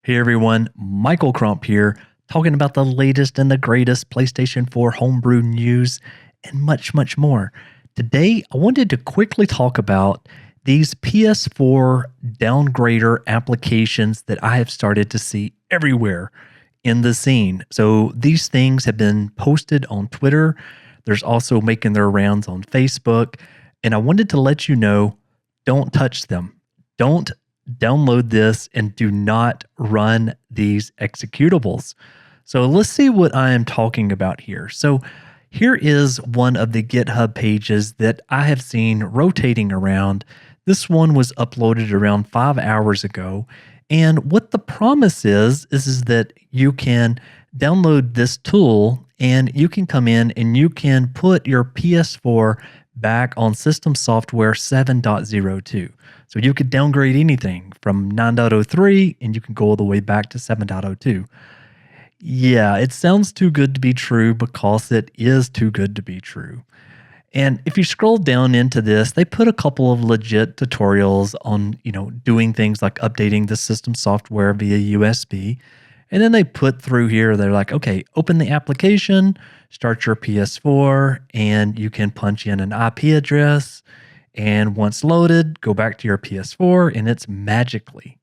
Hey everyone, Michael Crump here, talking about the latest and the greatest PlayStation 4 homebrew news and much, much more. Today, I wanted to quickly talk about these PS4 downgrader applications that I have started to see everywhere in the scene. So these things have been posted on Twitter. There's also making their rounds on Facebook. And I wanted to let you know, don't touch them. Don't download this and do not run these executables. So let's see what I am talking about here. So here is one of the GitHub pages that I have seen rotating around. This one was uploaded around 5 hours ago. And what the promise is that you can download this tool and you can come in and you can put your PS4 back on system software 7.02. So you could downgrade anything from 9.03 and you can go all the way back to 7.02. Yeah, it sounds too good to be true because it is too good to be true. And if you scroll down into this, they put a couple of legit tutorials on, doing things like updating the system software via USB. And then they put through here, they're like, okay, open the application, start your PS4, and you can punch in an IP address. And once loaded, go back to your PS4, and it's magically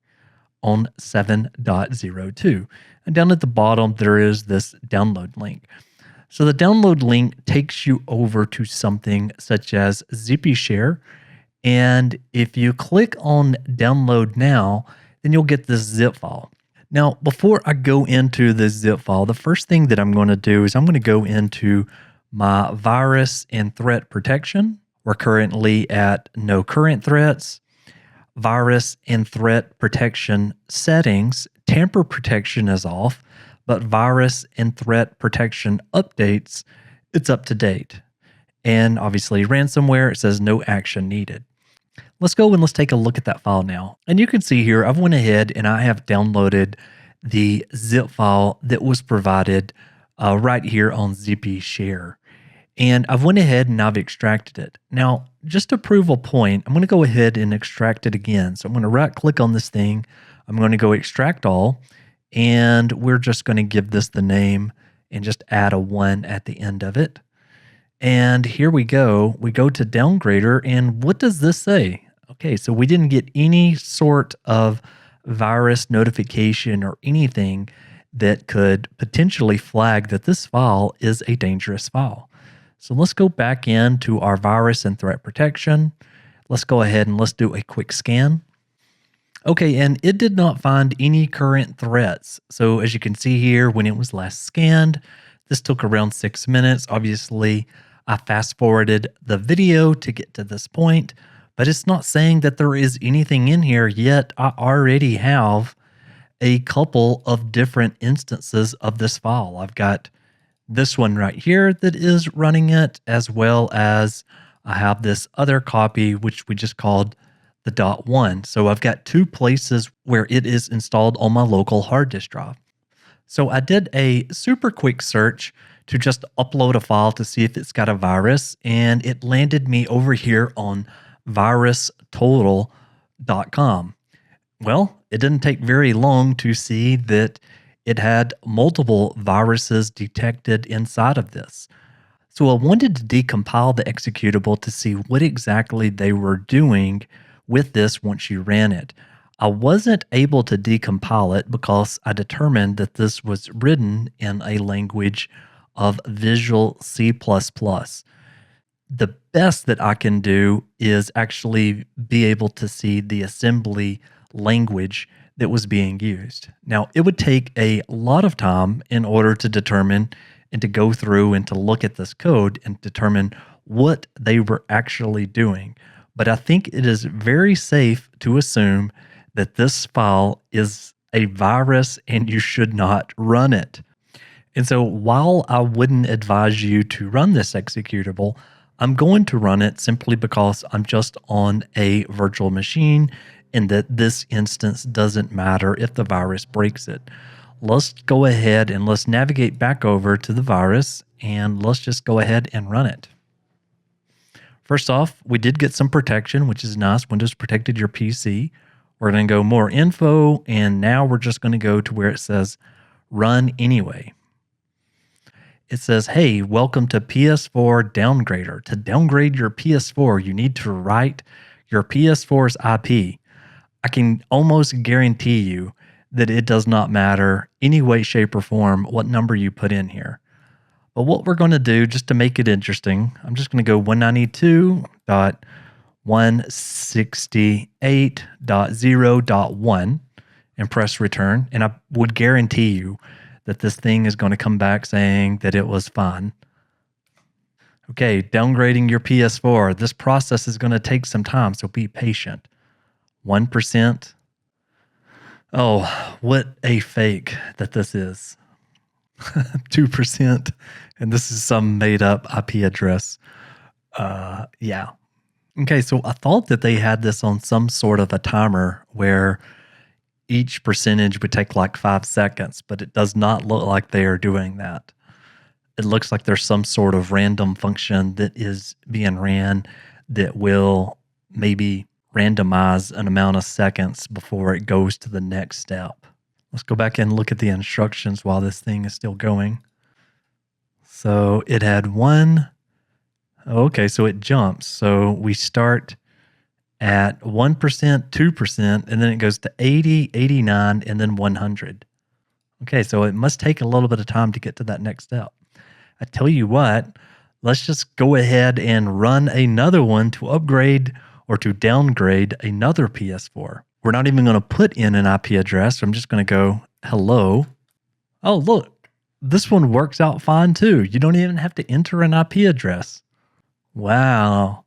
on 7.02. And down at the bottom, there is this download link. So the download link takes you over to something such as ZippyShare. And if you click on download now, then you'll get this zip file. Now, before I go into the zip file, the first thing that I'm going to do is I'm going to go into my virus and threat protection. We're currently at no current threats, virus and threat protection settings. Tamper protection is off, but virus and threat protection updates, it's up to date. And obviously ransomware, it says no action needed. Let's go and let's take a look at that file now. And you can see here, I've went ahead and I have downloaded the zip file that was provided right here on ZippyShare. And I've went ahead and I've extracted it. Now, just to prove a point, I'm going to go ahead and extract it again. So I'm going to right click on this thing. I'm going to go extract all, and we're just going to give this the name and just add a 1 at the end of it. And here we go. We go to Downgrader, and what does this say? Okay, so we didn't get any sort of virus notification or anything that could potentially flag that this file is a dangerous file. So let's go back into our virus and threat protection. Let's go ahead and let's do a quick scan. Okay, and it did not find any current threats. So as you can see here, when it was last scanned, this took around 6 minutes. Obviously, I fast forwarded the video to get to this point, but it's not saying that there is anything in here yet. I already have a couple of different instances of this file. I've got this one right here that is running it, as well as I have this other copy, which we just called the .1. So I've got two places where it is installed on my local hard disk drive. So I did a super quick search to just upload a file to see if it's got a virus, and it landed me over here on virustotal.com. Well, it didn't take very long to see that it had multiple viruses detected inside of this. So I wanted to decompile the executable to see what exactly they were doing with this once you ran it. I wasn't able to decompile it because I determined that this was written in a language of Visual C++. The best that I can do is actually be able to see the assembly language that was being used. Now, it would take a lot of time in order to determine and to go through and to look at this code and determine what they were actually doing. But I think it is very safe to assume that this file is a virus and you should not run it. And so while I wouldn't advise you to run this executable, I'm going to run it simply because I'm just on a virtual machine and that this instance doesn't matter if the virus breaks it. Let's go ahead and let's navigate back over to the virus and let's just go ahead and run it. First off, we did get some protection, which is nice. Windows protected your PC. We're going to go more info, and now we're just going to go to where it says run anyway. It says, hey, welcome to PS4 Downgrader. To downgrade your PS4, you need to write your PS4's IP. I can almost guarantee you that it does not matter any way, shape, or form what number you put in here. But what we're going to do, just to make it interesting, I'm just going to go 192.168.0.1 and press return. And I would guarantee you that this thing is going to come back saying that it was fine. Okay, downgrading your PS4. This process is going to take some time, so be patient. 1%. Oh, what a fake that this is. 2%. And this is some made up IP address. Yeah. Okay, so I thought that they had this on some sort of a timer where each percentage would take like 5 seconds, but it does not look like they are doing that. It looks like there's some sort of random function that is being ran that will maybe randomize an amount of seconds before it goes to the next step. Let's go back and look at the instructions while this thing is still going. So it had one. Okay, so it jumps. So we start at 1%, 2%, and then it goes to 80, 89, and then 100. Okay, so it must take a little bit of time to get to that next step. I tell you what, let's just go ahead and run another one to upgrade or to downgrade another PS4. We're not even going to put in an IP address. I'm just going to go hello. Oh, look, this one works out fine too. You don't even have to enter an IP address. Wow.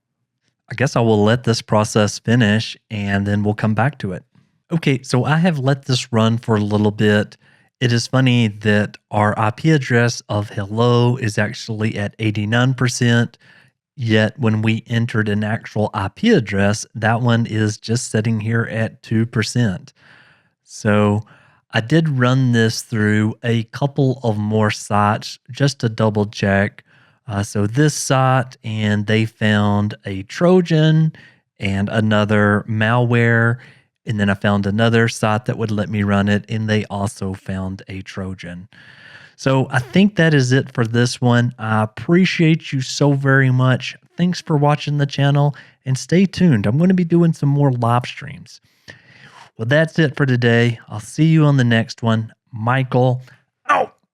I guess I will let this process finish and then we'll come back to it. Okay, so I have let this run for a little bit. It is funny that our IP address of hello is actually at 89%, yet when we entered an actual IP address, that one is just sitting here at 2%. So I did run this through a couple of more sites just to double check. So this site, and they found a Trojan and another malware. And then I found another site that would let me run it, and they also found a Trojan. So I think that is it for this one. I appreciate you so very much. Thanks for watching the channel, and stay tuned. I'm going to be doing some more live streams. Well, that's it for today. I'll see you on the next one. Michael